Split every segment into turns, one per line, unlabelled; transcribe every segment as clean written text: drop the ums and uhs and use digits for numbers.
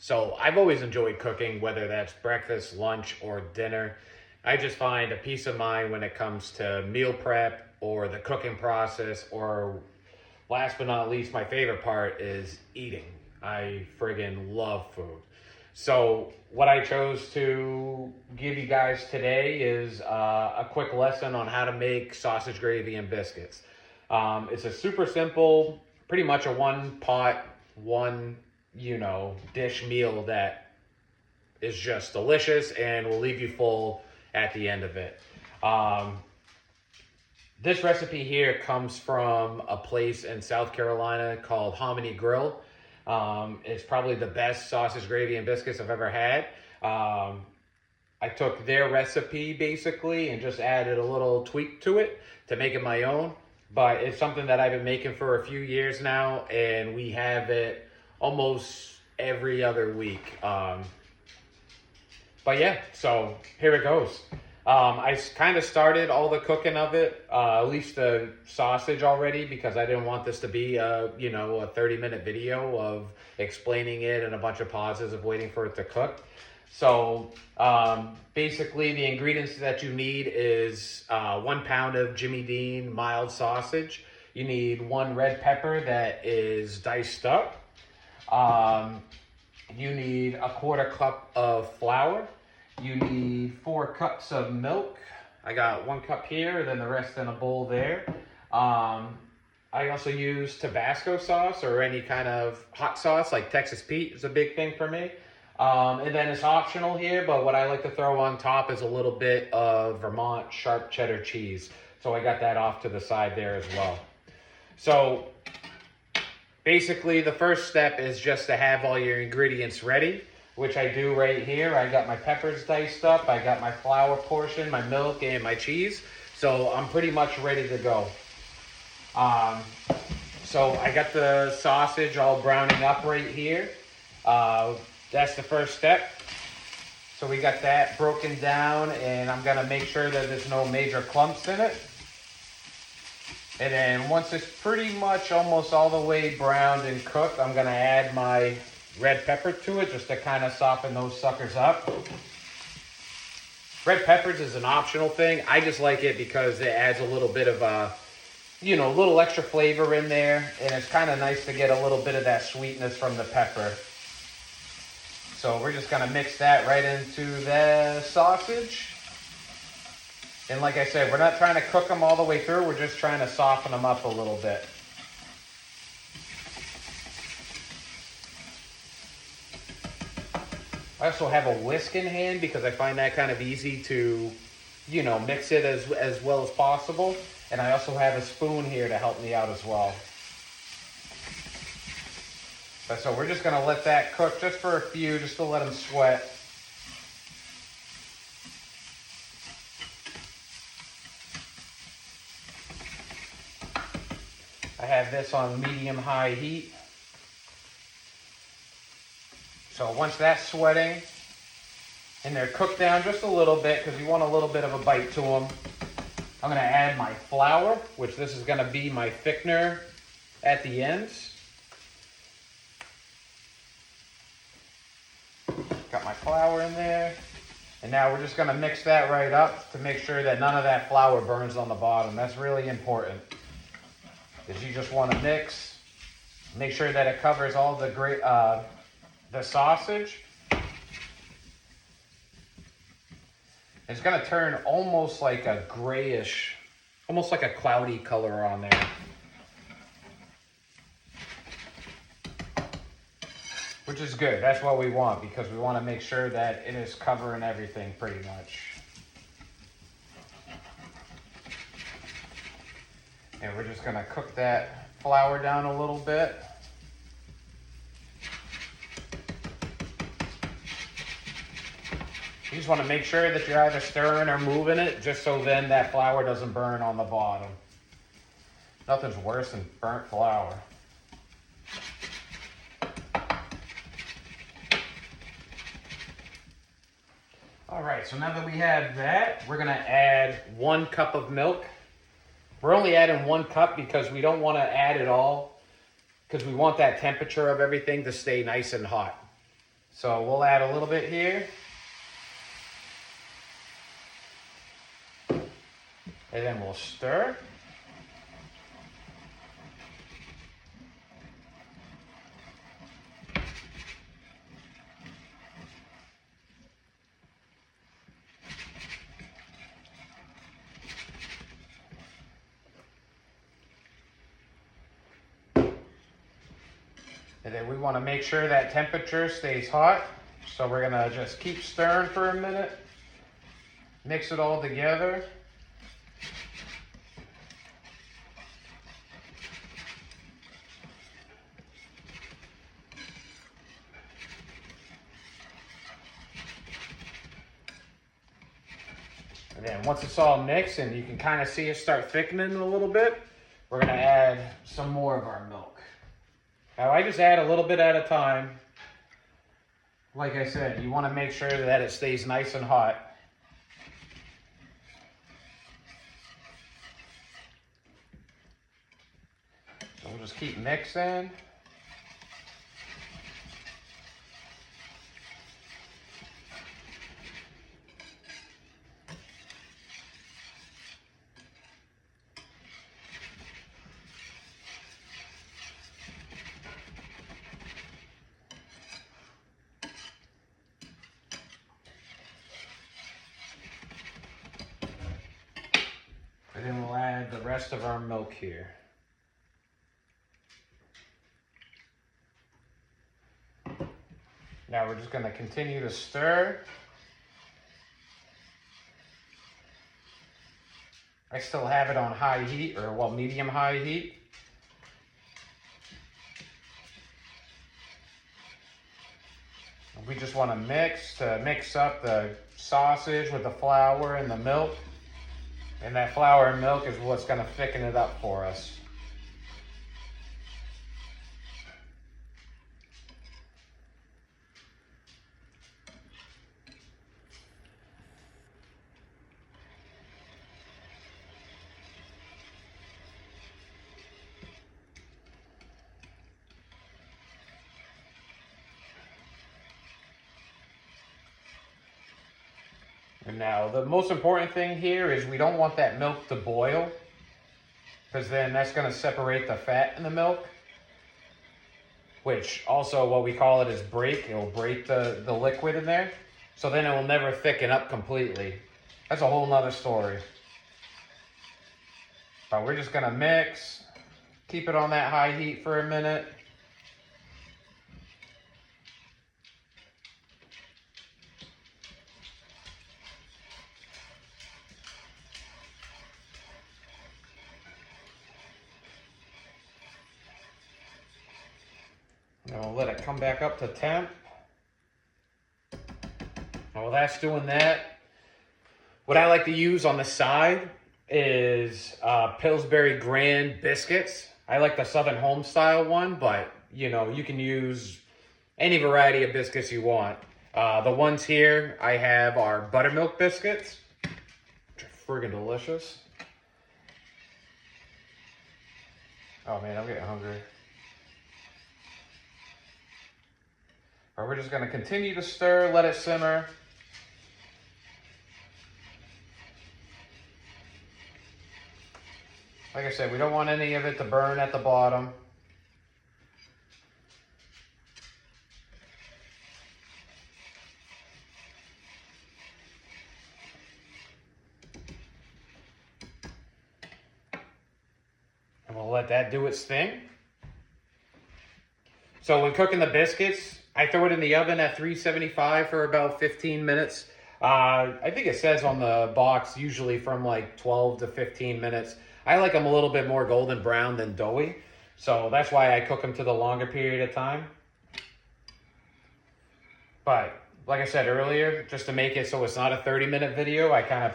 So I've always enjoyed cooking, whether that's breakfast, lunch, or dinner. I just find a peace of mind when it comes to meal prep or the cooking process, or last but not least, my favorite part is eating. I friggin' love food. So what I chose to give you guys today is a quick lesson on how to make sausage gravy and biscuits. It's a super simple, pretty much a one pot, one, dish meal that is just delicious and will leave you full at the end of it. This recipe here comes from a place in South Carolina called Hominy Grill. It's probably the best sausage gravy and biscuits I've ever had. I took their recipe basically and just added a little tweak to it to make it my own. But it's something that I've been making for a few years now, and we have it almost every other week. But yeah, so here it goes. I kind of started all the cooking of it, at least the sausage already, because I didn't want this to be a 30-minute video of explaining it and a bunch of pauses of waiting for it to cook. So basically the ingredients that you need is 1 pound of Jimmy Dean mild sausage. You need 1 red pepper that is diced up. You need a 1/4 cup of flour. You need 4 cups of milk. I got 1 cup here, then the rest in a bowl there. I also use Tabasco sauce or any kind of hot sauce, like Texas Pete is a big thing for me. And then it's optional here, but what I like to throw on top is a little bit of Vermont sharp cheddar cheese. So I got that off to the side there as well. So basically the first step is just to have all your ingredients ready, which I do right here. I got my peppers diced up, I got my flour portion, my milk, and my cheese. So I'm pretty much ready to go. So I got the sausage all browning up right here. That's the first step. So we got that broken down, and I'm gonna make sure that there's no major clumps in it. And then once it's pretty much almost all the way browned and cooked, I'm gonna add my red pepper to it just to kind of soften those suckers up. Red peppers is an optional thing. I just like it because it adds a little bit of a, little extra flavor in there, and it's kind of nice to get a little bit of that sweetness from the pepper. So we're just gonna mix that right into the sausage. And like I said, we're not trying to cook them all the way through, we're just trying to soften them up a little bit. I also have a whisk in hand because I find that kind of easy to, mix it as well as possible. And I also have a spoon here to help me out as well. So we're just gonna let that cook just for a few, just to let them sweat. I have this on medium-high heat. So once that's sweating, and they're cooked down just a little bit, because you want a little bit of a bite to them, I'm gonna add my flour, which this is gonna be my thickener at the ends. Got my flour in there. And now we're just gonna mix that right up to make sure that none of that flour burns on the bottom. That's really important. Is you just wanna mix, make sure that it covers all the sausage. It's gonna turn almost like a grayish, almost like a cloudy color on there. Which is good, that's what we want, because we wanna make sure that it is covering everything pretty much. And we're just gonna cook that flour down a little bit. You just want to make sure that you're either stirring or moving it, just so then that flour doesn't burn on the bottom. Nothing's worse than burnt flour. All right, so now that we have that, we're gonna add 1 cup of milk. We're only adding 1 cup because we don't want to add it all, because we want that temperature of everything to stay nice and hot. So we'll add a little bit here. And then we'll stir. And then we want to make sure that temperature stays hot. So we're going to just keep stirring for a minute. Mix it all together. And then once it's all mixed and you can kind of see it start thickening a little bit, we're going to add some more of our milk. Now I just add a little bit at a time. Like I said, you want to make sure that it stays nice and hot. So we'll just keep mixing. And then we'll add the rest of our milk here. Now we're just going to continue to stir. I still have it on high heat, or well, medium-high heat. We just want to mix up the sausage with the flour and the milk. And that flour and milk is what's going to thicken it up for us. And now the most important thing here is we don't want that milk to boil, because then that's going to separate the fat in the milk, which also what we call it is break. It will break the liquid in there. So then it will never thicken up completely. That's a whole nother story. But we're just going to mix, keep it on that high heat for a minute. And we'll let it come back up to temp. And while that's doing that, what I like to use on the side is Pillsbury Grand Biscuits. I like the Southern Home style one, but you know, you can use any variety of biscuits you want. The ones here I have are buttermilk biscuits, which are friggin' delicious. Oh man, I'm getting hungry. But we're just going to continue to stir, let it simmer. Like I said, we don't want any of it to burn at the bottom. And we'll let that do its thing. So when cooking the biscuits, I throw it in the oven at 375 for about 15 minutes. I think it says on the box usually from like 12 to 15 minutes. I like them a little bit more golden brown than doughy. So that's why I cook them to the longer period of time. But like I said earlier, just to make it so it's not a 30-minute video, I kind of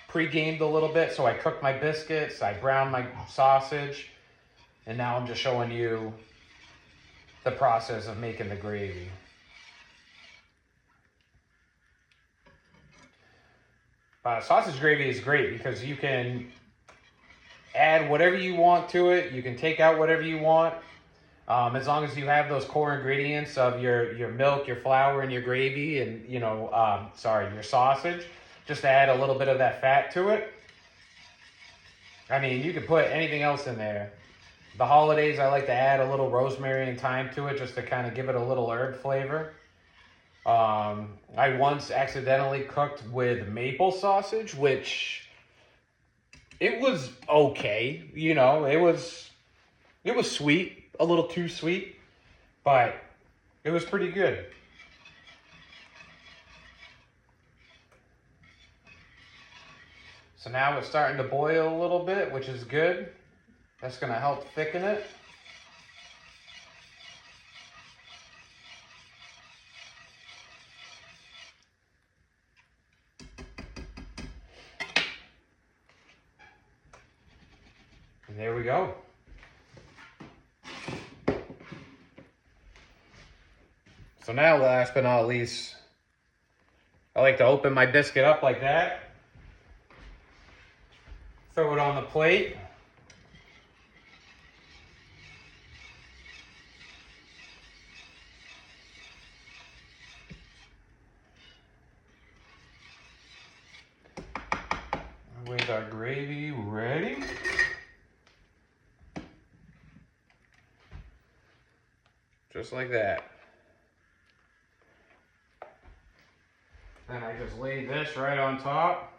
pre-gamed a little bit. So I cooked my biscuits, I browned my sausage, and now I'm just showing you the process of making the gravy. Sausage gravy is great because you can add whatever you want to it. You can take out whatever you want. As long as you have those core ingredients of your milk, your flour, and your gravy, and your sausage, just add a little bit of that fat to it. I mean, you could put anything else in there. The holidays, I like to add a little rosemary and thyme to it just to kind of give it a little herb flavor. I once accidentally cooked with maple sausage, which it was okay. It was sweet, a little too sweet, but it was pretty good. So now it's starting to boil a little bit, which is good. That's going to help thicken it. And there we go. So now, last but not least, I like to open my biscuit up like that. Throw it on the plate. With our gravy ready. Just like that. Then I just lay this right on top.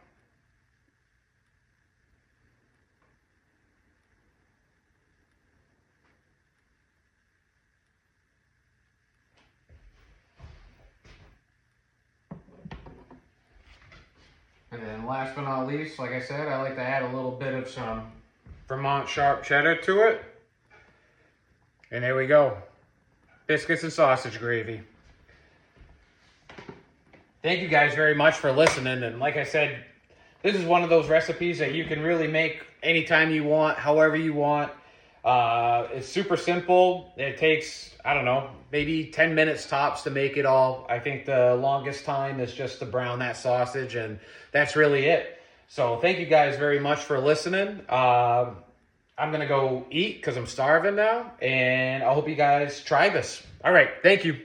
And then last but not least, like I said, I like to add a little bit of some Vermont sharp cheddar to it. And there we go. Biscuits and sausage gravy. Thank you guys very much for listening. And like I said, this is one of those recipes that you can really make anytime you want, however you want. It's super simple. It takes, I don't know, maybe 10 minutes tops to make it all. I think the longest time is just to brown that sausage, and that's really it. So thank you guys very much for listening. I'm going to go eat because I'm starving now, and I hope you guys try this. All right, thank you.